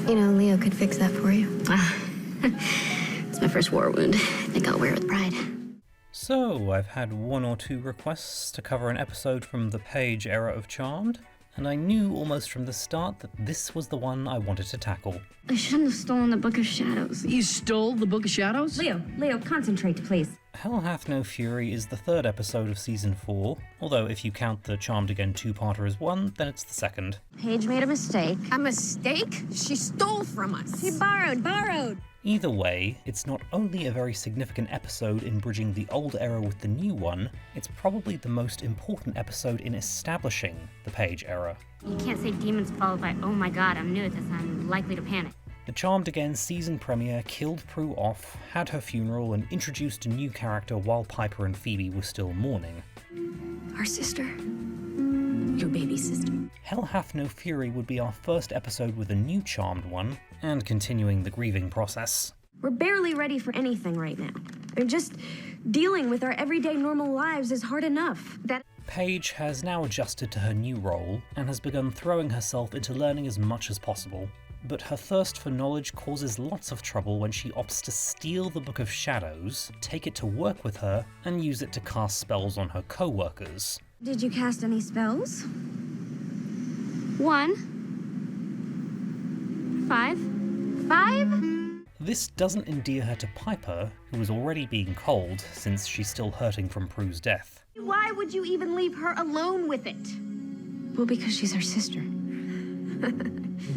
You know, Leo could fix that for you. It's my first war wound. I think I'll wear it with pride. So, I've had one or two requests to cover an episode from the Paige era of Charmed, and I knew almost from the start that this was the one I wanted to tackle. I shouldn't have stolen the Book of Shadows. You stole the Book of Shadows? Leo, concentrate, please. Hell Hath No Fury is the third episode of Season 4, although if you count the Charmed Again two-parter as one, then it's the second. Paige made a mistake. A mistake? She stole from us. He borrowed. Either way, it's not only a very significant episode in bridging the old era with the new one, it's probably the most important episode in establishing the Paige era. You can't say demons followed by, oh my god, I'm new at this, I'm likely to panic. The Charmed Again season premiere killed Prue off, had her funeral, and introduced a new character while Piper and Phoebe were still mourning. Our sister. Your baby sister. Hell Hath No Fury would be our first episode with a new Charmed one, and continuing the grieving process. We're barely ready for anything right now. And just dealing with our everyday normal lives is hard enough. Paige has now adjusted to her new role, and has begun throwing herself into learning as much as possible. But her thirst for knowledge causes lots of trouble when she opts to steal the Book of Shadows, take it to work with her, and use it to cast spells on her co-workers. Did you cast any spells? 1. 5. 5? This doesn't endear her to Piper, who is already being cold since she's still hurting from Prue's death. Why would you even leave her alone with it? Well, because she's our sister.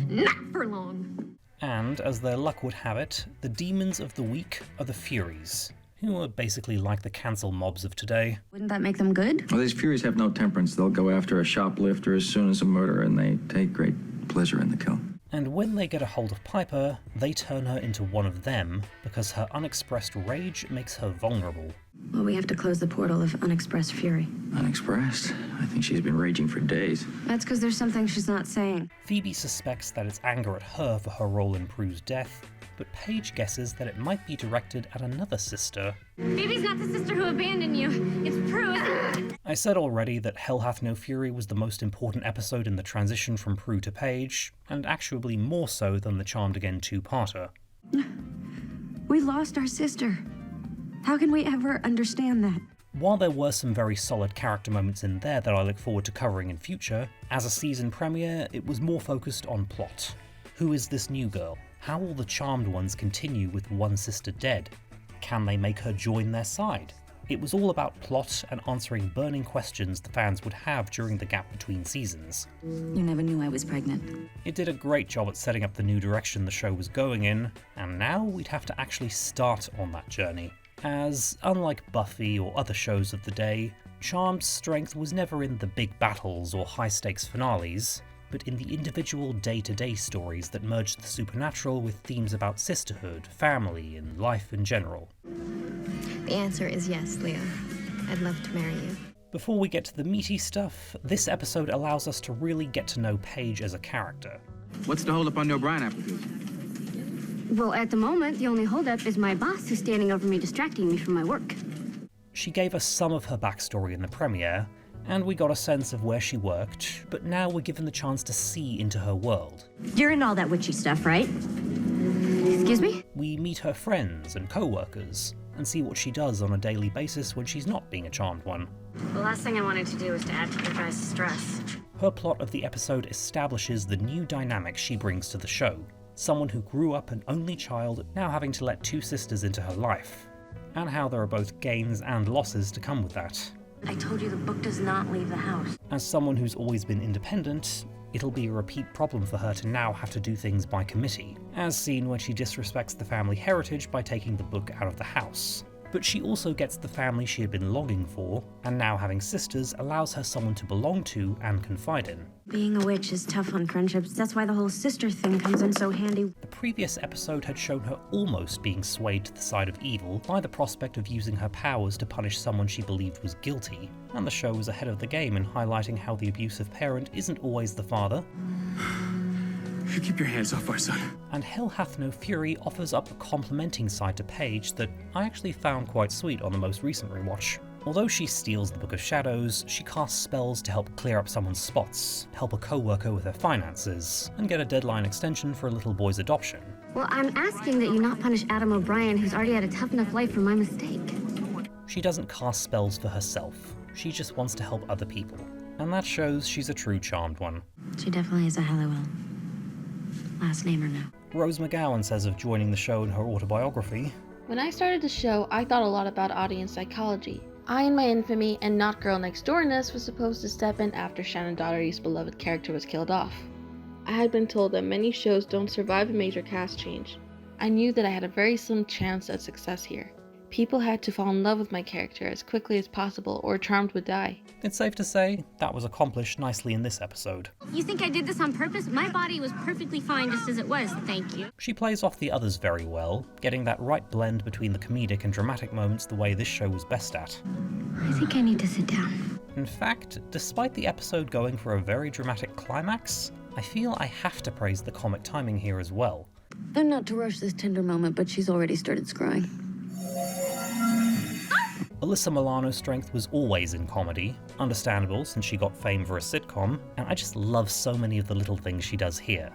Not for long. And, as their luck would have it, the demons of the week are the Furies, who are basically like the cancel mobs of today. Wouldn't that make them good? Well, these Furies have no temperance. They'll go after a shoplifter as soon as a murderer, and they take great pleasure in the kill. And when they get a hold of Piper, they turn her into one of them, because her unexpressed rage makes her vulnerable. Well, we have to close the portal of unexpressed fury. Unexpressed? I think she's been raging for days. That's because there's something she's not saying. Phoebe suspects that it's anger at her for her role in Prue's death, but Paige guesses that it might be directed at another sister. Phoebe's not the sister who abandoned you. It's Prue, isn't it? I said already that Hell Hath No Fury was the most important episode in the transition from Prue to Paige, and actually more so than the Charmed Again two-parter. We lost our sister. How can we ever understand that? While there were some very solid character moments in there that I look forward to covering in future, as a season premiere, it was more focused on plot. Who is this new girl? How will the Charmed ones continue with one sister dead? Can they make her join their side? It was all about plot and answering burning questions the fans would have during the gap between seasons. You never knew I was pregnant. It did a great job at setting up the new direction the show was going in, and now we'd have to actually start on that journey. As, unlike Buffy or other shows of the day, Charmed's strength was never in the big battles or high-stakes finales, but in the individual day-to-day stories that merged the supernatural with themes about sisterhood, family, and life in general. The answer is yes, Leo. I'd love to marry you. Before we get to the meaty stuff, this episode allows us to really get to know Paige as a character. What's the holdup on the O'Brien application? Well, at the moment, the only holdup is my boss who's standing over me distracting me from my work. She gave us some of her backstory in the premiere, and we got a sense of where she worked, but now we're given the chance to see into her world. You're in all that witchy stuff, right? Excuse me? We meet her friends and co-workers, and see what she does on a daily basis when she's not being a charmed one. The last thing I wanted to do was to add to your guys' stress. Her plot of the episode establishes the new dynamic she brings to the show. Someone who grew up an only child, now having to let two sisters into her life, and how there are both gains and losses to come with that. I told you the book does not leave the house. As someone who's always been independent, it'll be a repeat problem for her to now have to do things by committee, as seen when she disrespects the family heritage by taking the book out of the house. But she also gets the family she had been longing for, and now having sisters allows her someone to belong to and confide in. Being a witch is tough on friendships. That's why the whole sister thing comes in so handy. The previous episode had shown her almost being swayed to the side of evil by the prospect of using her powers to punish someone she believed was guilty, and the show was ahead of the game in highlighting how the abusive parent isn't always the father. You keep your hands off our son. And Hell Hath No Fury offers up a complimenting side to Paige that I actually found quite sweet on the most recent rewatch. Although she steals the Book of Shadows, she casts spells to help clear up someone's spots, help a co-worker with her finances, and get a deadline extension for a little boy's adoption. Well, I'm asking that you not punish Adam O'Brien, who's already had a tough enough life for my mistake. She doesn't cast spells for herself, she just wants to help other people. And that shows she's a true charmed one. She definitely is a Halliwell. Last name or no? Rose McGowan says of joining the show in her autobiography, "When I started the show, I thought a lot about audience psychology. I, in my infamy and not girl next doorness, was supposed to step in after Shannon Daugherty's beloved character was killed off. I had been told that many shows don't survive a major cast change. I knew that I had a very slim chance at success here. People had to fall in love with my character as quickly as possible or Charmed would die." It's safe to say that was accomplished nicely in this episode. You think I did this on purpose? My body was perfectly fine just as it was, thank you. She plays off the others very well, getting that right blend between the comedic and dramatic moments the way this show was best at. I think I need to sit down. In fact, despite the episode going for a very dramatic climax, I feel I have to praise the comic timing here as well. And not to rush this tender moment, but she's already started scrying. Alyssa Milano's strength was always in comedy, understandable since she got fame for a sitcom, and I just love so many of the little things she does here.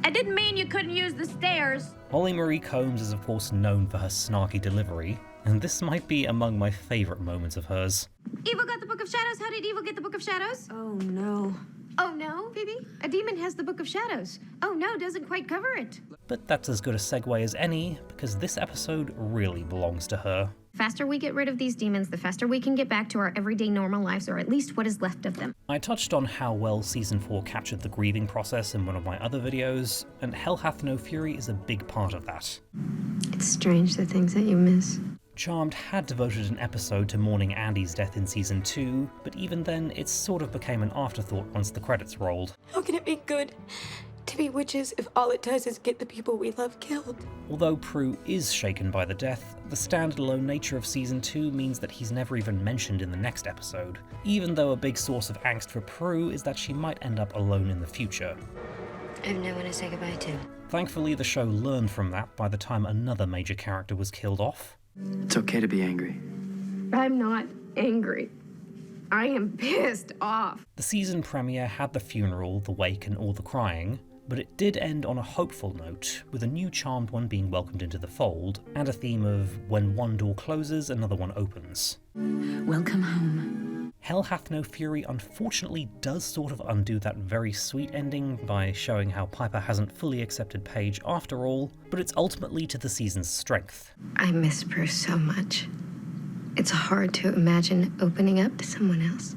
I didn't mean you couldn't use the stairs. Holly Marie Combs is of course known for her snarky delivery, and this might be among my favourite moments of hers. Evil got the Book of Shadows. How did Evil get the Book of Shadows? Oh no. Oh no, Phoebe? A demon has the Book of Shadows. Oh no, doesn't quite cover it. But that's as good a segue as any, because this episode really belongs to her. The faster we get rid of these demons, the faster we can get back to our everyday normal lives, or at least what is left of them. I touched on how well Season 4 captured the grieving process in one of my other videos, and Hell Hath No Fury is a big part of that. It's strange the things that you miss. Charmed had devoted an episode to mourning Andy's death in Season 2, but even then it sort of became an afterthought once the credits rolled. How can it be good to be witches if all it does is get the people we love killed? Although Prue is shaken by the death, the standalone nature of Season 2 means that he's never even mentioned in the next episode, even though a big source of angst for Prue is that she might end up alone in the future. I have no one to say goodbye to. Thankfully, the show learned from that by the time another major character was killed off. It's okay to be angry. I'm not angry. I am pissed off. The season premiere had the funeral, the wake, and all the crying, but it did end on a hopeful note, with a new Charmed one being welcomed into the fold, and a theme of when one door closes, another one opens. Welcome home. Hell Hath No Fury unfortunately does sort of undo that very sweet ending by showing how Piper hasn't fully accepted Paige after all, but it's ultimately to the season's strength. I miss Bruce so much. It's hard to imagine opening up to someone else.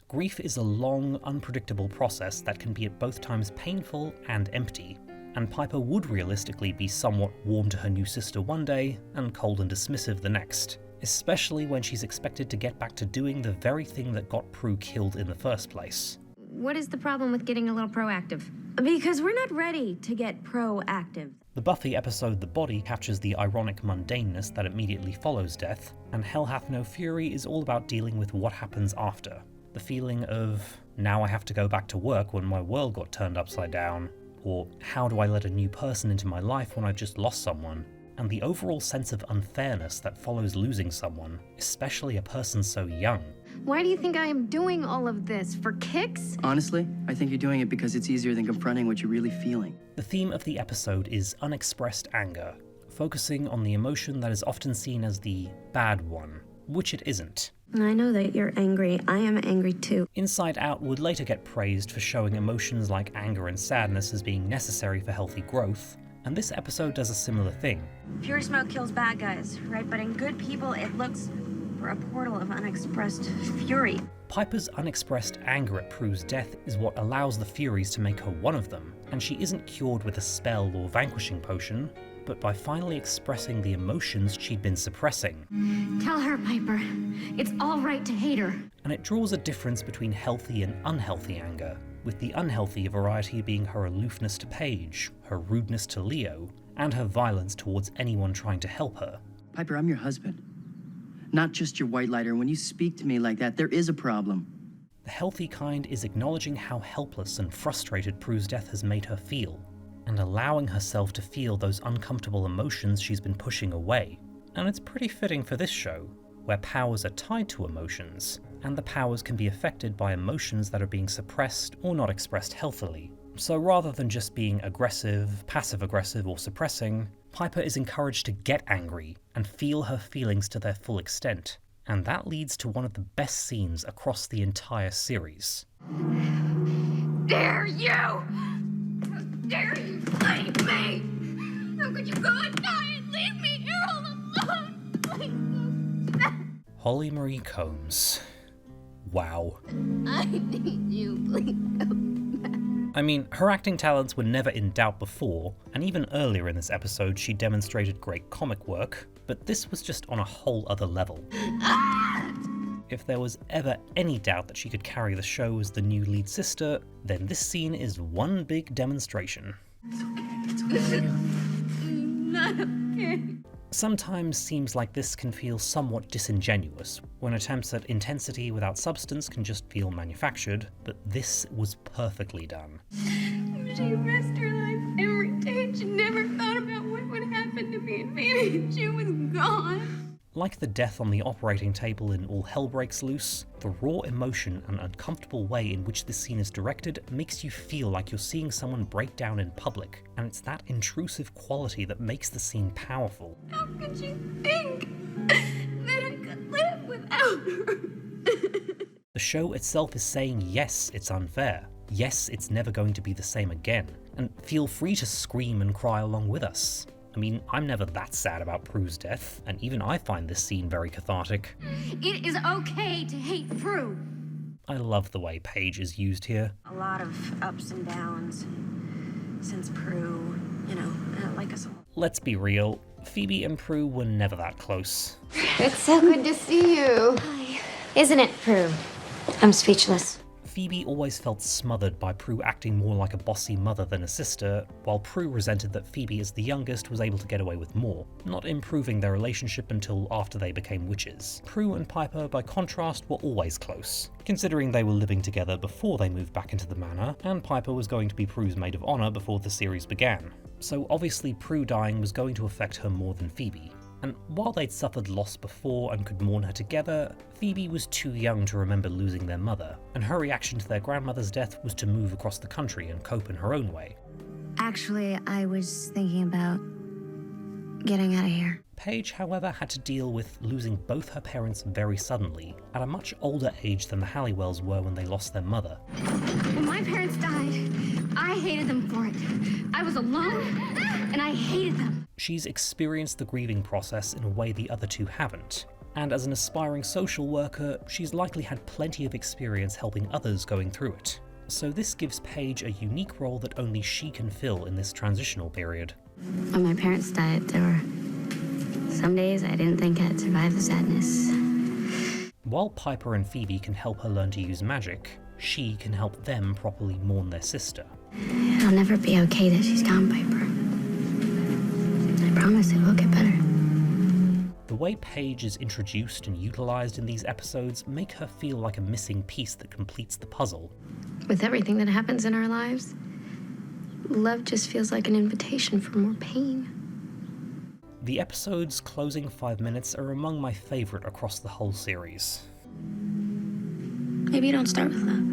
Grief is a long, unpredictable process that can be at both times painful and empty, and Piper would realistically be somewhat warm to her new sister one day and cold and dismissive the next, especially when she's expected to get back to doing the very thing that got Prue killed in the first place. What is the problem with getting a little proactive? Because we're not ready to get proactive. The Buffy episode The Body captures the ironic mundaneness that immediately follows death, and Hell Hath No Fury is all about dealing with what happens after. The feeling of, now I have to go back to work when my world got turned upside down, or how do I let a new person into my life when I've just lost someone, and the overall sense of unfairness that follows losing someone, especially a person so young. Why do you think I am doing all of this? For kicks? Honestly, I think you're doing it because it's easier than confronting what you're really feeling. The theme of the episode is unexpressed anger, focusing on the emotion that is often seen as the bad one, which it isn't. I know that you're angry. I am angry too. Inside Out would later get praised for showing emotions like anger and sadness as being necessary for healthy growth, and this episode does a similar thing. Pure smoke kills bad guys, right? But in good people, it looks for a portal of unexpressed fury. Piper's unexpressed anger at Prue's death is what allows the Furies to make her one of them, and she isn't cured with a spell or vanquishing potion, but by finally expressing the emotions she'd been suppressing. Tell her, Piper. It's all right to hate her. And it draws a difference between healthy and unhealthy anger, with the unhealthy variety being her aloofness to Paige, her rudeness to Leo, and her violence towards anyone trying to help her. Piper, I'm your husband. Not just your white lighter. When you speak to me like that, there is a problem. The healthy kind is acknowledging how helpless and frustrated Prue's death has made her feel, and allowing herself to feel those uncomfortable emotions she's been pushing away. And it's pretty fitting for this show. where powers are tied to emotions, and the powers can be affected by emotions that are being suppressed or not expressed healthily. So rather than just being aggressive, passive-aggressive, or suppressing, Piper is encouraged to get angry and feel her feelings to their full extent. And that leads to one of the best scenes across the entire series. Dare you! How dare you leave me? How could you go and die and leave me here all alone? Please don't. Holly Marie Combs. Wow. I need you, please go. I mean, her acting talents were never in doubt before, and even earlier in this episode she demonstrated great comic work, but this was just on a whole other level. If there was ever any doubt that she could carry the show as the new lead sister, then this scene is one big demonstration. It's okay. Not okay. Sometimes scenes like this can feel somewhat disingenuous, when attempts at intensity without substance can just feel manufactured, but this was perfectly done. She risked her life every day. She never thought about what would happen to me, and maybe she was gone. Like the death on the operating table in All Hell Breaks Loose, the raw emotion and uncomfortable way in which this scene is directed makes you feel like you're seeing someone break down in public, and it's that intrusive quality that makes the scene powerful. How could she think that I could live without her? The show itself is saying yes, it's unfair. Yes, it's never going to be the same again. And feel free to scream and cry along with us. I mean, I'm never that sad about Prue's death, and even I find this scene very cathartic. It is okay to hate Prue. I love the way Paige is used here. A lot of ups and downs since Prue, like us all. Let's be real, Phoebe and Prue were never that close. It's so good to see you. Hi. Isn't it, Prue? I'm speechless. Phoebe always felt smothered by Prue acting more like a bossy mother than a sister, while Prue resented that Phoebe as the youngest was able to get away with more, not improving their relationship until after they became witches. Prue and Piper, by contrast, were always close, considering they were living together before they moved back into the manor, and Piper was going to be Prue's maid of honor before the series began. So obviously Prue dying was going to affect her more than Phoebe. And while they'd suffered loss before and could mourn her together, Phoebe was too young to remember losing their mother, and her reaction to their grandmother's death was to move across the country and cope in her own way. Actually, I was thinking about getting out of here. Paige, however, had to deal with losing both her parents very suddenly, at a much older age than the Halliwells were when they lost their mother. When my parents died, I hated them for it. I was alone, and I hated them. She's experienced the grieving process in a way the other two haven't, and as an aspiring social worker, she's likely had plenty of experience helping others going through it. So this gives Paige a unique role that only she can fill in this transitional period. When my parents died, there were some days I didn't think I'd survive the sadness. While Piper and Phoebe can help her learn to use magic, she can help them properly mourn their sister. It'll never be okay that she's gone, Piper. I promise it will get better. The way Paige is introduced and utilized in these episodes make her feel like a missing piece that completes the puzzle. With everything that happens in our lives, love just feels like an invitation for more pain. The episode's closing 5 minutes are among my favorite across the whole series. Maybe you don't start with love.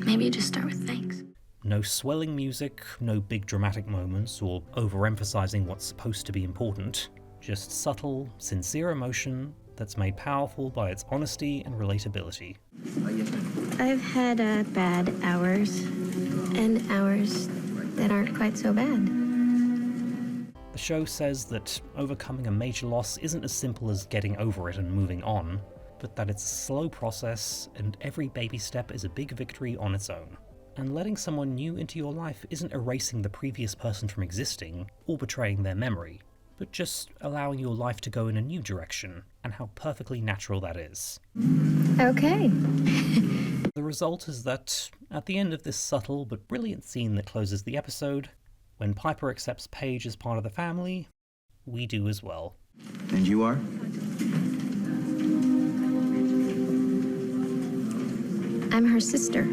Maybe you just start with thanks. No swelling music, no big dramatic moments, or overemphasizing what's supposed to be important. Just subtle, sincere emotion that's made powerful by its honesty and relatability. I've had bad hours, and hours that aren't quite so bad. The show says that overcoming a major loss isn't as simple as getting over it and moving on, but that it's a slow process, and every baby step is a big victory on its own. And letting someone new into your life isn't erasing the previous person from existing, or betraying their memory, but just allowing your life to go in a new direction, and how perfectly natural that is. Okay. The result is that, at the end of this subtle but brilliant scene that closes the episode, when Piper accepts Paige as part of the family, we do as well. And you are? I'm her sister.